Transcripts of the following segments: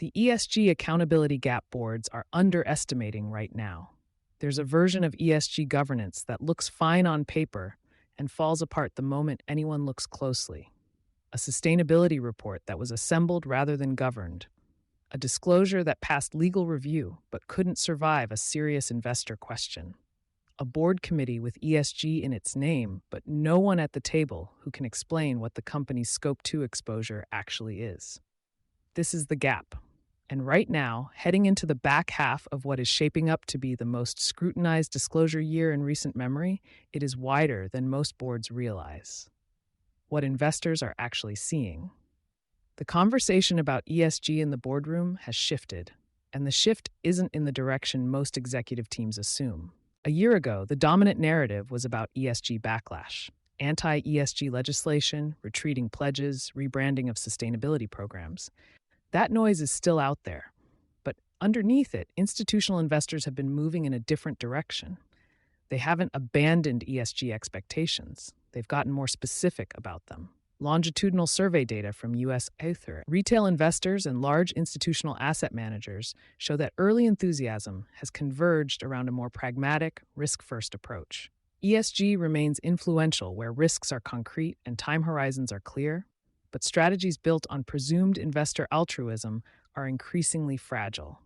The ESG accountability gap boards are underestimating right now. There's a version of ESG governance that looks fine on paper and falls apart the moment anyone looks closely. A sustainability report that was assembled rather than governed. A disclosure that passed legal review but couldn't survive a serious investor question. A board committee with ESG in its name, but no one at the table who can explain what the company's Scope 2 exposure actually is. This is the gap. And right now, heading into the back half of what is shaping up to be the most scrutinized disclosure year in recent memory, it is wider than most boards realize. What investors are actually seeing. The conversation about ESG in the boardroom has shifted, and the shift isn't in the direction most executive teams assume. A year ago, the dominant narrative was about ESG backlash, anti-ESG legislation, retreating pledges, rebranding of sustainability programs. That noise is still out there, but underneath it, institutional investors have been moving in a different direction. They haven't abandoned ESG expectations. They've gotten more specific about them. Longitudinal survey data from U.S. Ether, retail investors and large institutional asset managers show that early enthusiasm has converged around a more pragmatic, risk-first approach. ESG remains influential where risks are concrete and time horizons are clear, but strategies built on presumed investor altruism are increasingly fragile.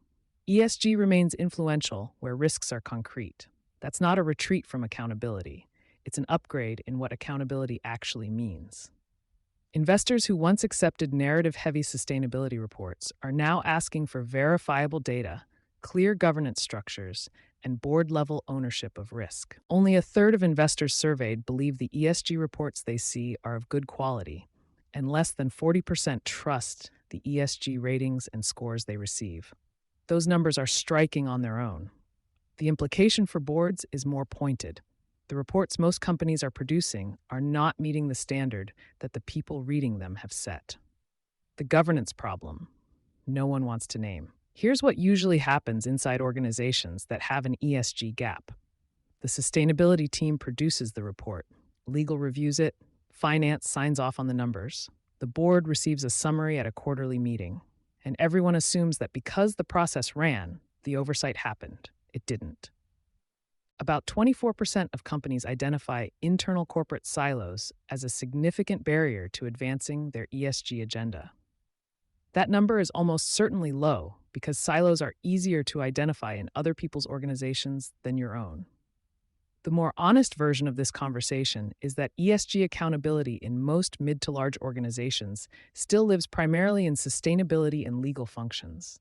ESG remains influential where risks are concrete. That's not a retreat from accountability. It's an upgrade in what accountability actually means. Investors who once accepted narrative-heavy sustainability reports are now asking for verifiable data, clear governance structures, and board-level ownership of risk. Only a third of investors surveyed believe the ESG reports they see are of good quality, and less than 40% trust the ESG ratings and scores they receive. Those numbers are striking on their own. The implication for boards is more pointed. The reports most companies are producing are not meeting the standard that the people reading them have set. The governance problem, no one wants to name. Here's what usually happens inside organizations that have an ESG gap. The sustainability team produces the report, legal reviews it, finance signs off on the numbers, the board receives a summary at a quarterly meeting, and everyone assumes that because the process ran, the oversight happened. It didn't. About 24% of companies identify internal corporate silos as a significant barrier to advancing their ESG agenda. That number is almost certainly low because silos are easier to identify in other people's organizations than your own. The more honest version of this conversation is that ESG accountability in most mid to large organizations still lives primarily in sustainability and legal functions,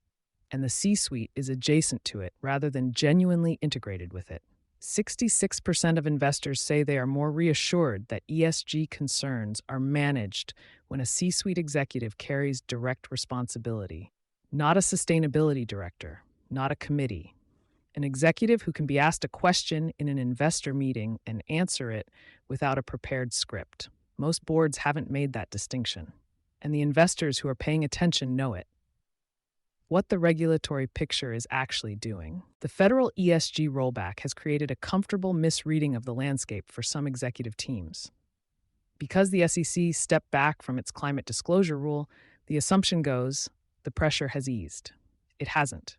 and the C-suite is adjacent to it rather than genuinely integrated with it. 66% of investors say they are more reassured that ESG concerns are managed when a C-suite executive carries direct responsibility, not a sustainability director, not a committee. An executive who can be asked a question in an investor meeting and answer it without a prepared script. Most boards haven't made that distinction, and the investors who are paying attention know it. What the regulatory picture is actually doing. The federal ESG rollback has created a comfortable misreading of the landscape for some executive teams. Because the SEC stepped back from its climate disclosure rule, the assumption goes the pressure has eased. It hasn't.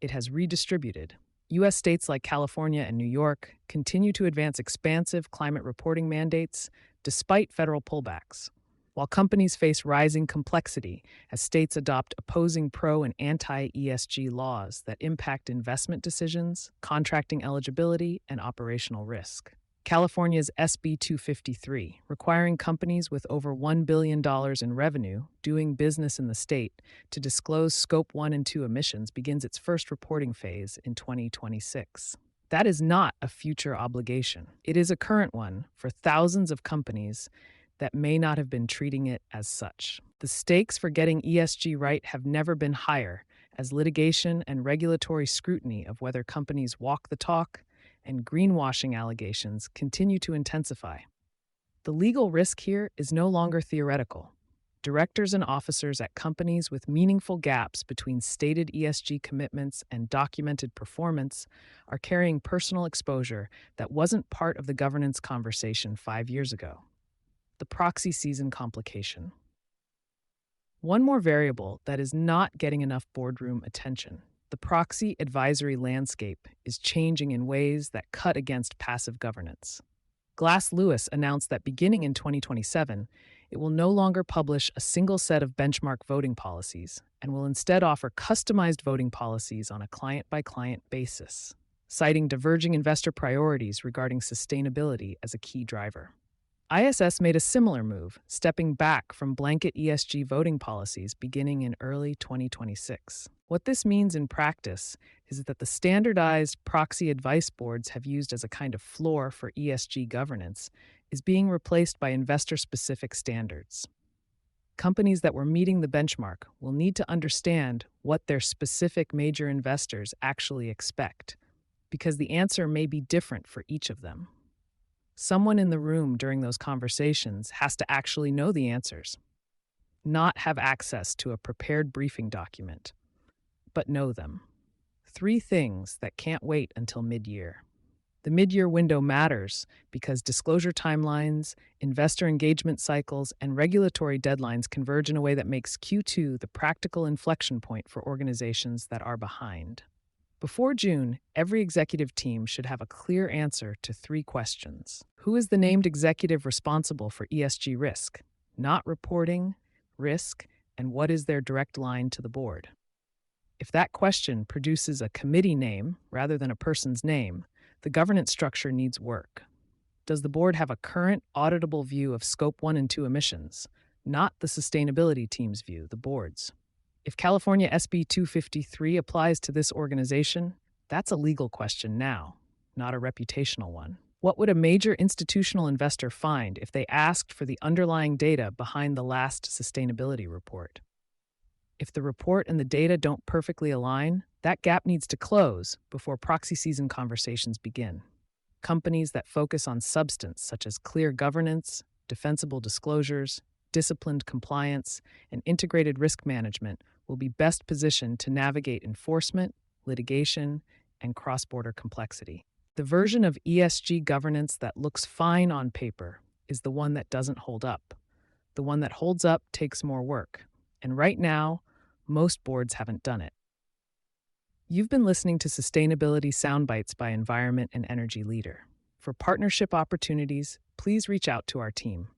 It has redistributed. U.S. states like California and New York continue to advance expansive climate reporting mandates despite federal pullbacks, while companies face rising complexity as states adopt opposing pro- and anti-ESG laws that impact investment decisions, contracting eligibility, and operational risk. California's SB 253, requiring companies with over $1 billion in revenue doing business in the state to disclose Scope 1 and 2 emissions, begins its first reporting phase in 2026. That is not a future obligation. It is a current one for thousands of companies that may not have been treating it as such. The stakes for getting ESG right have never been higher, as litigation and regulatory scrutiny of whether companies walk the talk and greenwashing allegations continue to intensify. The legal risk here is no longer theoretical. Directors and officers at companies with meaningful gaps between stated ESG commitments and documented performance are carrying personal exposure that wasn't part of the governance conversation 5 years ago. The proxy season complication. One more variable that is not getting enough boardroom attention. The proxy advisory landscape is changing in ways that cut against passive governance. Glass Lewis announced that beginning in 2027, it will no longer publish a single set of benchmark voting policies and will instead offer customized voting policies on a client by client basis, citing diverging investor priorities regarding sustainability as a key driver. ISS made a similar move, stepping back from blanket ESG voting policies beginning in early 2026. What this means in practice is that the standardized proxy advice boards have used as a kind of floor for ESG governance is being replaced by investor-specific standards. Companies that were meeting the benchmark will need to understand what their specific major investors actually expect, because the answer may be different for each of them. Someone in the room during those conversations has to actually know the answers, not have access to a prepared briefing document, but know them. 3 things that can't wait until mid-year. The mid-year window matters because disclosure timelines, investor engagement cycles, and regulatory deadlines converge in a way that makes Q2 the practical inflection point for organizations that are behind. Before June, every executive team should have a clear answer to 3 questions. Who is the named executive responsible for ESG risk, not reporting, risk, and what is their direct line to the board? If that question produces a committee name rather than a person's name, the governance structure needs work. Does the board have a current, auditable view of Scope 1 and 2 emissions, not the sustainability team's view, the board's? If California SB 253 applies to this organization, that's a legal question now, not a reputational one. What would a major institutional investor find if they asked for the underlying data behind the last sustainability report? If the report and the data don't perfectly align, that gap needs to close before proxy season conversations begin. Companies that focus on substance, such as clear governance, defensible disclosures, disciplined compliance, and integrated risk management, will be best positioned to navigate enforcement, litigation, and cross-border complexity. The version of ESG governance that looks fine on paper is the one that doesn't hold up. The one that holds up takes more work. And right now, most boards haven't done it. You've been listening to Sustainability Soundbites by Environment and Energy Leader. For partnership opportunities, please reach out to our team.